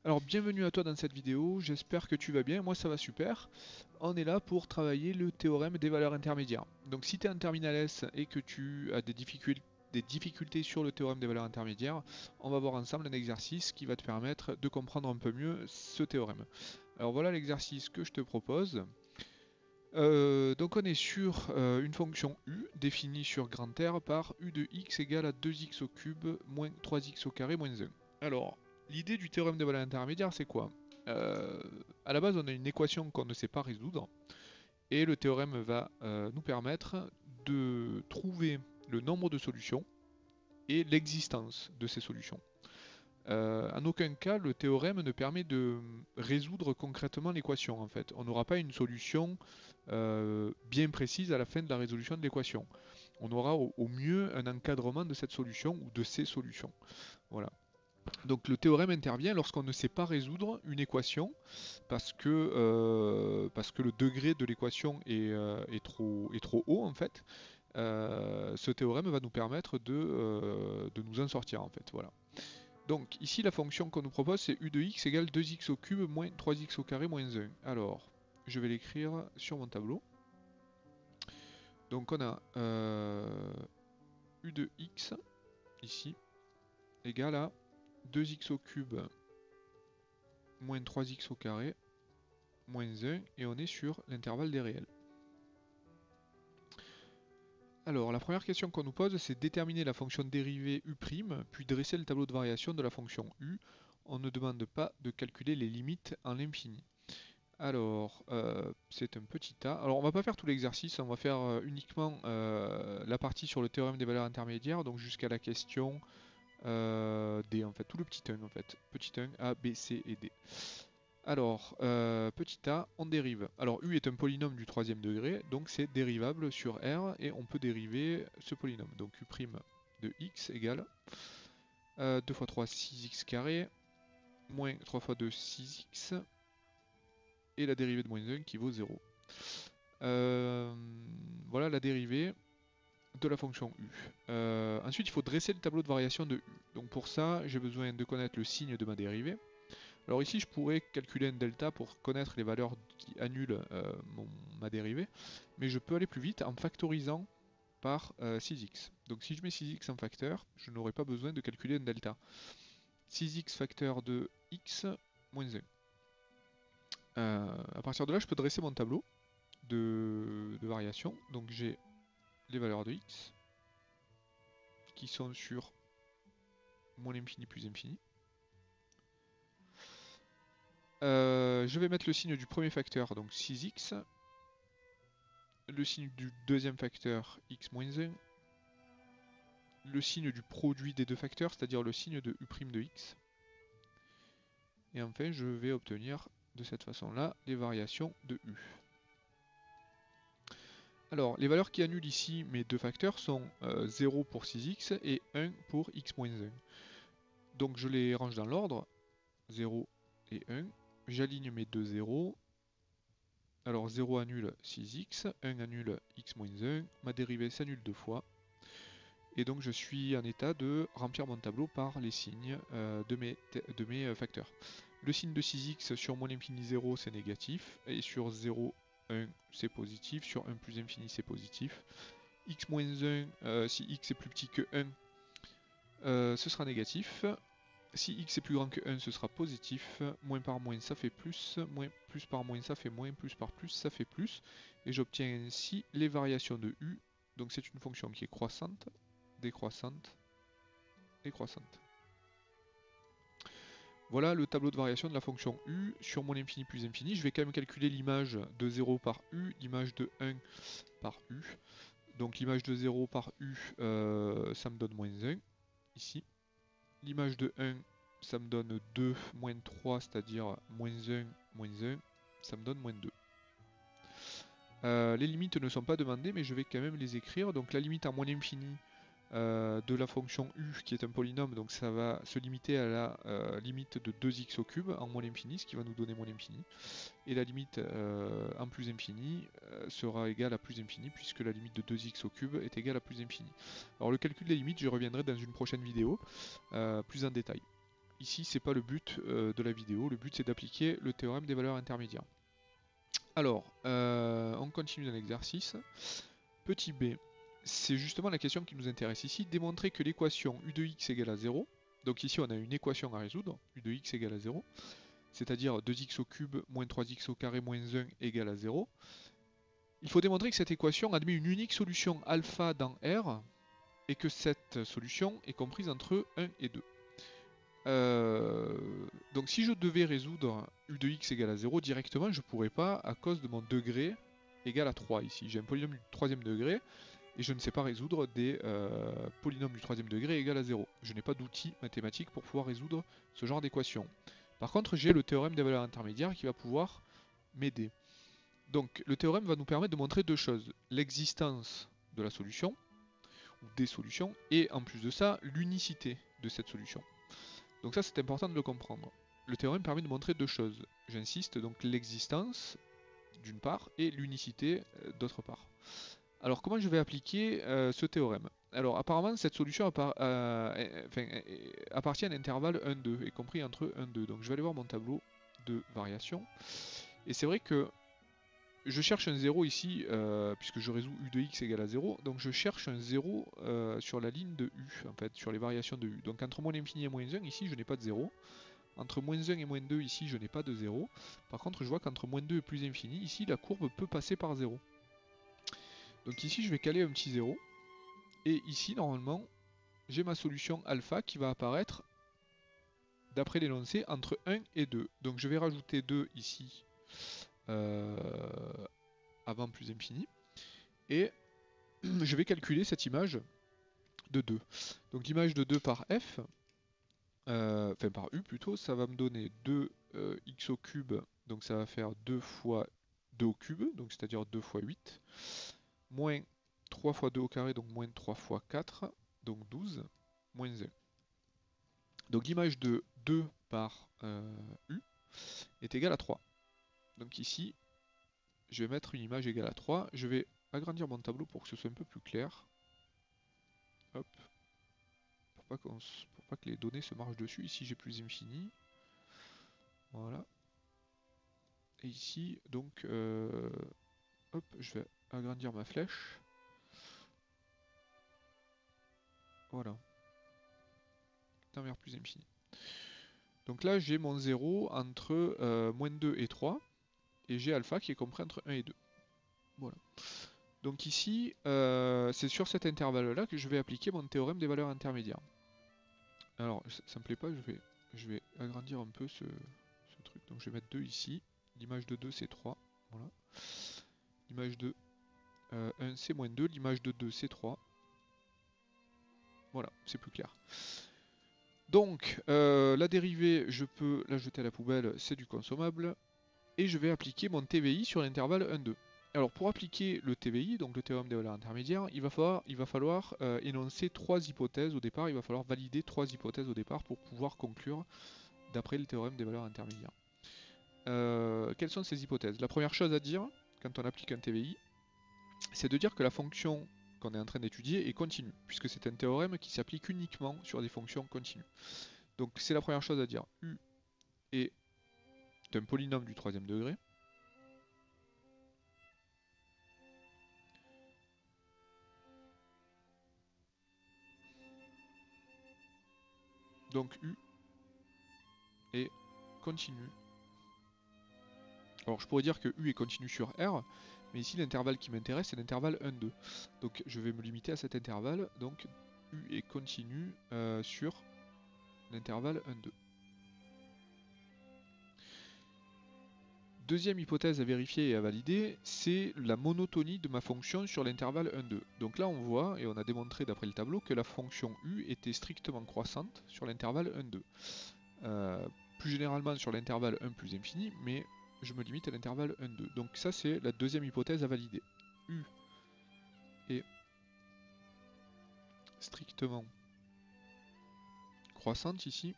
Alors bienvenue à toi dans cette vidéo, j'espère que tu vas bien, moi ça va super. On est là pour travailler le théorème des valeurs intermédiaires. Donc si tu es en terminal S et que tu as des difficultés sur le théorème des valeurs intermédiaires, on va voir ensemble un exercice qui va te permettre de comprendre un peu mieux ce théorème. Alors voilà l'exercice que je te propose. Donc on est sur une fonction u définie sur grand R par u de x égale à 2x au cube moins 3x au carré moins 1. Alors, l'idée du théorème des valeurs intermédiaires, c'est quoi? Euh, à la base, on a une équation qu'on ne sait pas résoudre, et le théorème va nous permettre de trouver le nombre de solutions et l'existence de ces solutions. En aucun cas, le théorème ne permet de résoudre concrètement l'équation, en fait. On n'aura pas une solution bien précise à la fin de la résolution de l'équation. On aura au mieux un encadrement de cette solution ou de ces solutions. Voilà. Donc le théorème intervient lorsqu'on ne sait pas résoudre une équation parce que le degré de l'équation est trop haut en fait. Ce théorème va nous permettre de nous en sortir en fait. Voilà. Donc ici la fonction qu'on nous propose c'est u de x égale 2x au cube moins 3x au carré moins 1. Alors je vais l'écrire sur mon tableau. Donc on a u de x ici égale à 2x au cube moins 3x au carré moins 1 et on est sur l'intervalle des réels. Alors la première question qu'on nous pose c'est déterminer la fonction dérivée u', puis dresser le tableau de variation de la fonction u. On ne demande pas de calculer les limites en l'infini. Alors c'est un petit a. Alors on va pas faire tout l'exercice, on va faire uniquement la partie sur le théorème des valeurs intermédiaires, donc jusqu'à la question D en fait, tout le petit 1 en fait. Petit 1, A, B, C et D. Alors, petit a, on dérive. Alors, u est un polynôme du troisième degré, donc c'est dérivable sur R, et on peut dériver ce polynôme. Donc, u' de x égale 2 fois 3, 6x carré, moins 3 fois 2, 6x, et la dérivée de moins 1 qui vaut 0. Euh, voilà la dérivée de la fonction u. Ensuite, il faut dresser le tableau de variation de u. Donc pour ça, j'ai besoin de connaître le signe de ma dérivée. Alors ici, je pourrais calculer un delta pour connaître les valeurs qui annulent ma dérivée, mais je peux aller plus vite en factorisant par 6x. Donc si je mets 6x en facteur, je n'aurai pas besoin de calculer un delta. 6x facteur de x moins 1. À partir de là, je peux dresser mon tableau de variation. Donc j'ai les valeurs de x qui sont sur moins l'infini plus infini. Je vais mettre le signe du premier facteur, donc 6x, le signe du deuxième facteur x moins 1, le signe du produit des deux facteurs, c'est-à-dire le signe de u' de x. Et enfin, je vais obtenir de cette façon-là les variations de u. Alors, les valeurs qui annulent ici mes deux facteurs sont 0 pour 6x et 1 pour x moins 1. Donc je les range dans l'ordre, 0 et 1. J'aligne mes deux 0. Alors 0 annule 6x, 1 annule x moins 1, ma dérivée s'annule deux fois. Et donc je suis en état de remplir mon tableau par les signes de mes facteurs. Le signe de 6x sur moins l'infini 0 c'est négatif, et sur 0, 1 c'est positif, sur 1 plus infini c'est positif. X moins 1, si x est plus petit que 1, ce sera négatif. Si x est plus grand que 1, ce sera positif. Moins par moins, ça fait plus. Moins, plus par moins, ça fait moins. Plus par plus, ça fait plus. Et j'obtiens ainsi les variations de u. Donc c'est une fonction qui est croissante, décroissante et croissante. Voilà le tableau de variation de la fonction u sur mon infini plus infini. Je vais quand même calculer l'image de 0 par u, l'image de 1 par u. Donc l'image de 0 par u, ça me donne moins 1, ici. L'image de 1, ça me donne 2 moins 3, c'est-à-dire moins 1, ça me donne moins 2. Les limites ne sont pas demandées, mais je vais quand même les écrire. Donc la limite à moins l'infini de la fonction u, qui est un polynôme, donc ça va se limiter à la limite de 2x au cube en moins l'infini, ce qui va nous donner moins l'infini. Et la limite en plus infini sera égale à plus infini, puisque la limite de 2x au cube est égale à plus infini. Alors le calcul des limites, j'y reviendrai dans une prochaine vidéo, plus en détail. ici c'est pas le but de la vidéo, le but c'est d'appliquer le théorème des valeurs intermédiaires. Alors, on continue dans l'exercice. Petit b, c'est justement la question qui nous intéresse ici, démontrer que l'équation u de x égale à 0, donc ici on a une équation à résoudre, u de x égale à 0, c'est-à-dire 2x au cube moins 3x au carré moins 1 égale à 0. Il faut démontrer que cette équation admet une unique solution alpha dans R, et que cette solution est comprise entre 1 et 2. Donc si je devais résoudre u de x égale à 0 directement, je ne pourrais pas à cause de mon degré égal à 3 ici. J'ai un polynôme du troisième degré et je ne sais pas résoudre des polynômes du troisième degré égal à 0. Je n'ai pas d'outil mathématique pour pouvoir résoudre ce genre d'équation. Par contre, j'ai le théorème des valeurs intermédiaires qui va pouvoir m'aider. Donc le théorème va nous permettre de montrer deux choses. L'existence de la solution, ou des solutions, et en plus de ça, l'unicité de cette solution. Donc ça c'est important de le comprendre. Le théorème permet de montrer deux choses. J'insiste, donc l'existence d'une part et l'unicité d'autre part. Alors comment je vais appliquer ce théorème? Alors apparemment cette solution appartient à un intervalle 1,2, est compris entre 1,2. Donc je vais aller voir mon tableau de variation. Et c'est vrai que je cherche un 0 ici, puisque je résous u de x égale à 0, donc je cherche un 0 sur la ligne de u, en fait, sur les variations de u. Donc entre moins l'infini et moins 1, ici je n'ai pas de 0. Entre moins 1 et moins 2, ici je n'ai pas de 0. Par contre, je vois qu'entre moins 2 et plus infini, ici la courbe peut passer par 0. Donc ici je vais caler un petit 0. Et ici, normalement, j'ai ma solution alpha qui va apparaître, d'après l'énoncé, entre 1 et 2. Donc je vais rajouter 2 ici, avant plus infini. Et je vais calculer cette image de 2. Donc l'image de 2 par f, par u plutôt, ça va me donner 2x au cube, donc ça va faire 2 fois 2 au cube, donc c'est-à-dire 2 fois 8, moins 3 fois 2 au carré, donc moins 3 fois 4, donc 12, moins 1. Donc l'image de 2 par u est égale à 3. Donc ici, je vais mettre une image égale à 3. Je vais agrandir mon tableau pour que ce soit un peu plus clair. Hop. Pour pas que les données se marchent dessus. Ici, j'ai plus infini. Voilà. Et ici, donc, hop, je vais agrandir ma flèche. Voilà. Tant vers plus infini. Donc là, j'ai mon 0 entre moins 2 et 3. Et j'ai alpha qui est compris entre 1 et 2. Voilà. Donc ici, c'est sur cet intervalle-là que je vais appliquer mon théorème des valeurs intermédiaires. Alors, ça me plaît pas, je vais agrandir un peu ce truc. Donc je vais mettre 2 ici. L'image de 2 c'est 3. Voilà. L'image de 1 c'est moins 2. L'image de 2 c'est 3. Voilà, c'est plus clair. Donc, la dérivée, je peux la jeter à la poubelle, c'est du consommable. Et je vais appliquer mon TVI sur l'intervalle 1,2. Alors, pour appliquer le TVI, donc le théorème des valeurs intermédiaires, il va falloir énoncer 3 hypothèses au départ. Il va falloir valider 3 hypothèses au départ pour pouvoir conclure d'après le théorème des valeurs intermédiaires. Quelles sont ces hypothèses? La première chose à dire, quand on applique un TVI, c'est de dire que la fonction qu'on est en train d'étudier est continue, puisque c'est un théorème qui s'applique uniquement sur des fonctions continues. Donc c'est la première chose à dire. U est un polynôme du troisième degré. Donc U est continu. Alors je pourrais dire que U est continu sur R, mais ici l'intervalle qui m'intéresse c'est l'intervalle 1,2. Donc je vais me limiter à cet intervalle. Donc U est continu sur l'intervalle 1,2. Deuxième hypothèse à vérifier et à valider, c'est la monotonie de ma fonction sur l'intervalle 1,2. Donc là on voit, et on a démontré d'après le tableau, que la fonction u était strictement croissante sur l'intervalle 1,2. Plus généralement sur l'intervalle 1 plus infini, mais je me limite à l'intervalle 1,2. Donc ça c'est la deuxième hypothèse à valider. U est strictement croissante ici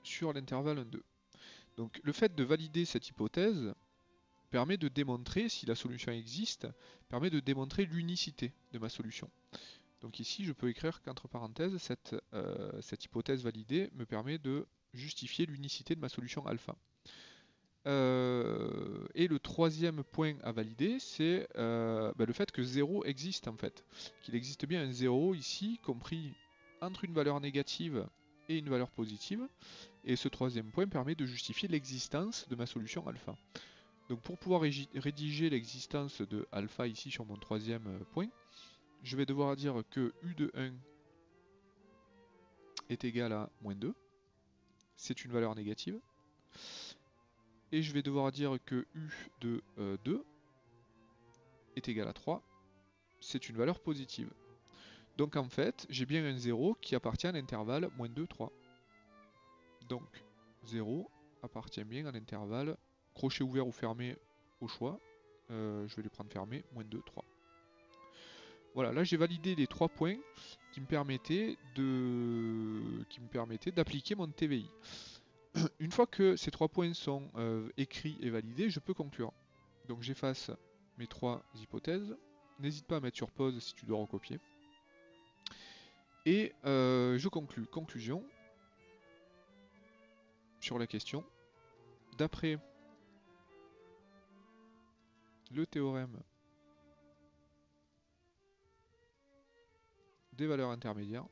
sur l'intervalle 1,2. Donc le fait de valider cette hypothèse permet de démontrer, si la solution existe, permet de démontrer l'unicité de ma solution. Donc ici, je peux écrire qu'entre parenthèses, cette hypothèse validée me permet de justifier l'unicité de ma solution alpha. Et le troisième point à valider, c'est le fait que 0 existe en fait. Qu'il existe bien un 0 ici, compris entre une valeur négative et une valeur positive. Et ce troisième point permet de justifier l'existence de ma solution alpha. Donc pour pouvoir rédiger l'existence de alpha ici sur mon troisième point, je vais devoir dire que u de 1 est égal à moins 2. C'est une valeur négative. Et je vais devoir dire que u de 2 est égal à 3. C'est une valeur positive. Donc en fait, j'ai bien un 0 qui appartient à l'intervalle moins 2, 3. Donc 0 appartient bien à l'intervalle crochet ouvert ou fermé au choix. Je vais les prendre fermés, moins 2, 3. Voilà, là j'ai validé les 3 points qui me permettaient d'appliquer mon TVI. Une fois que ces 3 points sont écrits et validés, je peux conclure. Donc j'efface mes 3 hypothèses. N'hésite pas à mettre sur pause si tu dois recopier. Et je conclus. Conclusion sur la question. D'après le théorème des valeurs intermédiaires,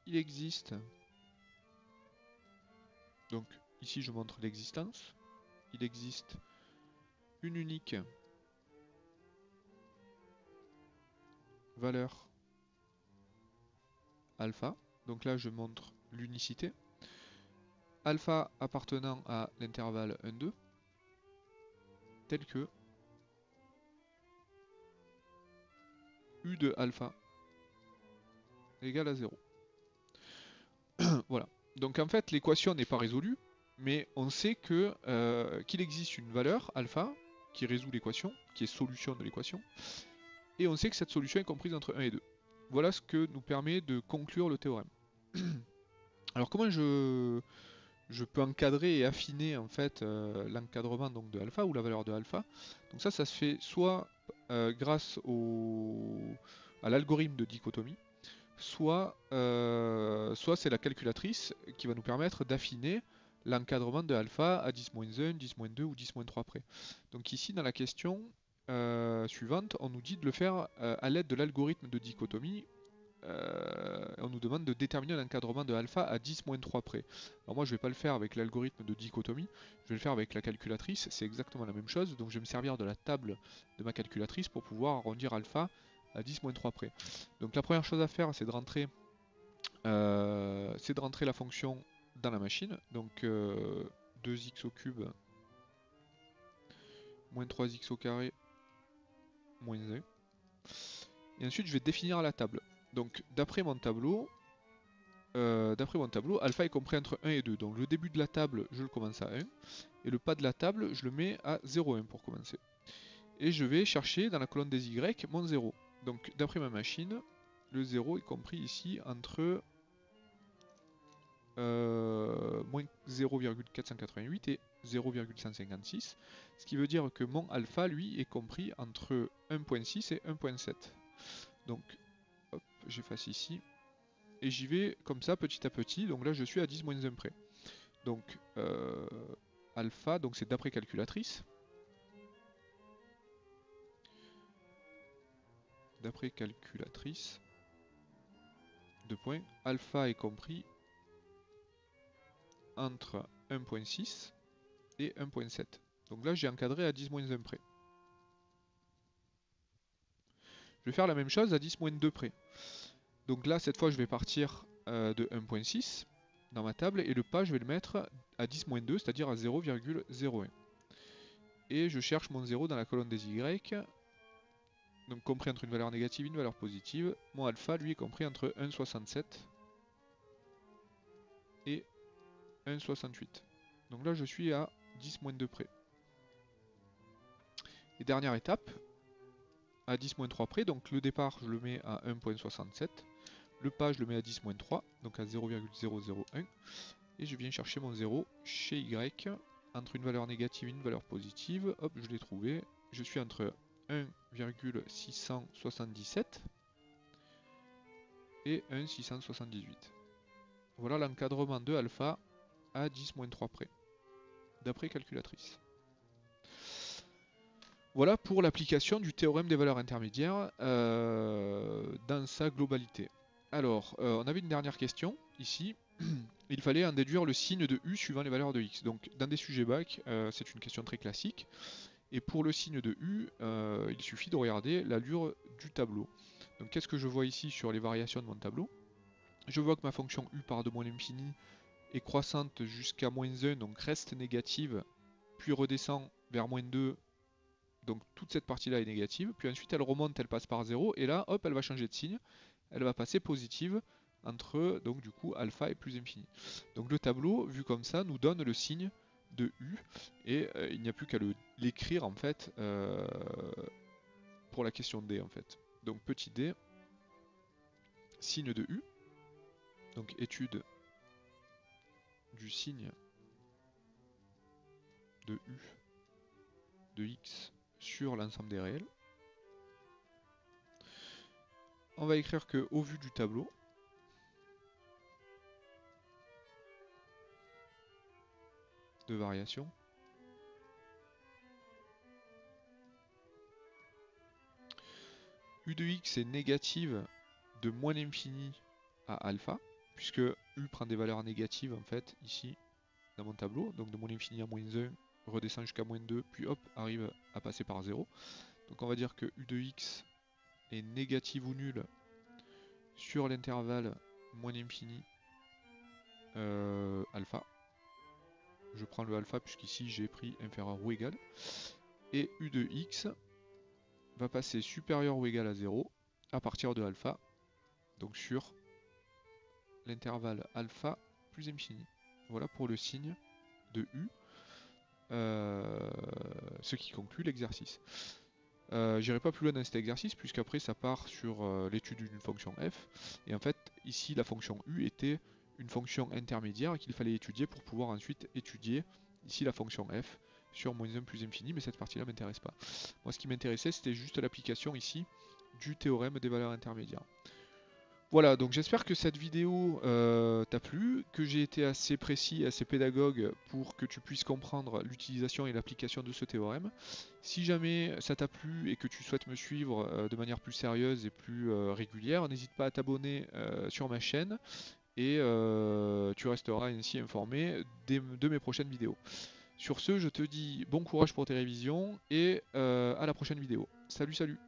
il existe, donc ici je montre l'existence, il existe une unique valeur alpha, donc là je montre l'unicité, alpha appartenant à l'intervalle 1-2, tel que u de alpha égale à 0. Voilà. Donc en fait l'équation n'est pas résolue, mais on sait que qu'il existe une valeur alpha qui résout l'équation, qui est solution de l'équation, et on sait que cette solution est comprise entre 1 et 2. Voilà ce que nous permet de conclure le théorème. Alors comment je peux encadrer et affiner en fait l'encadrement donc de alpha ou la valeur de alpha. Donc ça se fait soit grâce à l'algorithme de dichotomie, soit c'est la calculatrice qui va nous permettre d'affiner l'encadrement de alpha à 10-1, 10-2 ou 10-3 près. Donc ici dans la question suivante, on nous dit de le faire à l'aide de l'algorithme de dichotomie. On nous demande de déterminer l'encadrement de alpha à 10-3 près. Alors moi je vais pas le faire avec l'algorithme de dichotomie, je vais le faire avec la calculatrice, c'est exactement la même chose, donc je vais me servir de la table de ma calculatrice pour pouvoir arrondir alpha à 10-3 près. Donc la première chose à faire c'est de rentrer la fonction dans la machine, donc 2x au cube moins 3x au carré moins 1. Et ensuite je vais définir la table. Donc d'après mon tableau, alpha est compris entre 1 et 2. Donc le début de la table, je le commence à 1. Et le pas de la table, je le mets à 0,1 pour commencer. Et je vais chercher dans la colonne des Y mon 0. Donc d'après ma machine, le 0 est compris ici entre moins 0,488 et 0,156. Ce qui veut dire que mon alpha, lui, est compris entre 1.6 et 1.7. Donc, hop, j'efface ici. Et j'y vais comme ça petit à petit, donc là je suis à 10-1 près. Donc alpha, donc c'est d'après calculatrice. D'après calculatrice, 2 points, alpha est compris entre 1.6 et 1.7. Donc là j'ai encadré à 10-1 près. Je vais faire la même chose à 10-2 près. Donc là cette fois je vais partir de 1.6 dans ma table et le pas je vais le mettre à 10-2, c'est-à-dire à 0,01. Et je cherche mon 0 dans la colonne des Y. Donc compris entre une valeur négative et une valeur positive. Mon alpha lui est compris entre 1,67 et 1,68. Donc là je suis à 10-2 près. Et dernière étape, à 10-3 près, donc le départ je le mets à 1,67. Le pas je le mets à 10-3, donc à 0,001. Et je viens chercher mon 0 chez Y, entre une valeur négative et une valeur positive. Hop, je l'ai trouvé. Je suis entre 1,677 et 1,678. Voilà l'encadrement de alpha à 10-3 près, d'après calculatrice. Voilà pour l'application du théorème des valeurs intermédiaires dans sa globalité. Alors, on avait une dernière question ici. Il fallait en déduire le signe de U suivant les valeurs de X. Donc, dans des sujets bac, c'est une question très classique. Et pour le signe de U, il suffit de regarder l'allure du tableau. Donc, qu'est-ce que je vois ici sur les variations de mon tableau? Je vois que ma fonction U part de moins l'infini est croissante jusqu'à moins 1, donc reste négative, puis redescend vers moins 2, donc toute cette partie-là est négative, puis ensuite elle remonte, elle passe par 0, et là, hop, elle va changer de signe, elle va passer positive entre, donc du coup, alpha et plus infini. Donc le tableau, vu comme ça, nous donne le signe de U, et il n'y a plus qu'à l'écrire, en fait, pour la question D, en fait. Donc petit d, signe de U, donc étude du signe de U de X sur l'ensemble des réels. On va écrire que au vu du tableau, de variation, U de X est négative de moins l'infini à alpha, puisque U prend des valeurs négatives en fait ici dans mon tableau, donc de moins l'infini à moins 1, redescend jusqu'à moins 2, puis hop, arrive à passer par 0. Donc on va dire que U de X est négative ou nulle sur l'intervalle moins l'infini alpha. Je prends le alpha puisqu'ici j'ai pris inférieur ou égal. Et U de X va passer supérieur ou égal à 0 à partir de alpha, donc sur l'intervalle alpha plus infini. Voilà pour le signe de U, ce qui conclut l'exercice. J'irai pas plus loin dans cet exercice puisqu'après ça part sur l'étude d'une fonction f, et en fait ici la fonction U était une fonction intermédiaire qu'il fallait étudier pour pouvoir ensuite étudier ici la fonction f sur moins 1 plus infini, mais cette partie là m'intéresse pas. Moi ce qui m'intéressait c'était juste l'application ici du théorème des valeurs intermédiaires. Voilà, donc j'espère que cette vidéo t'a plu, que j'ai été assez précis, assez pédagogue pour que tu puisses comprendre l'utilisation et l'application de ce théorème. Si jamais ça t'a plu et que tu souhaites me suivre de manière plus sérieuse et plus régulière, n'hésite pas à t'abonner sur ma chaîne et tu resteras ainsi informé de mes prochaines vidéos. Sur ce, je te dis bon courage pour tes révisions et à la prochaine vidéo. Salut, salut!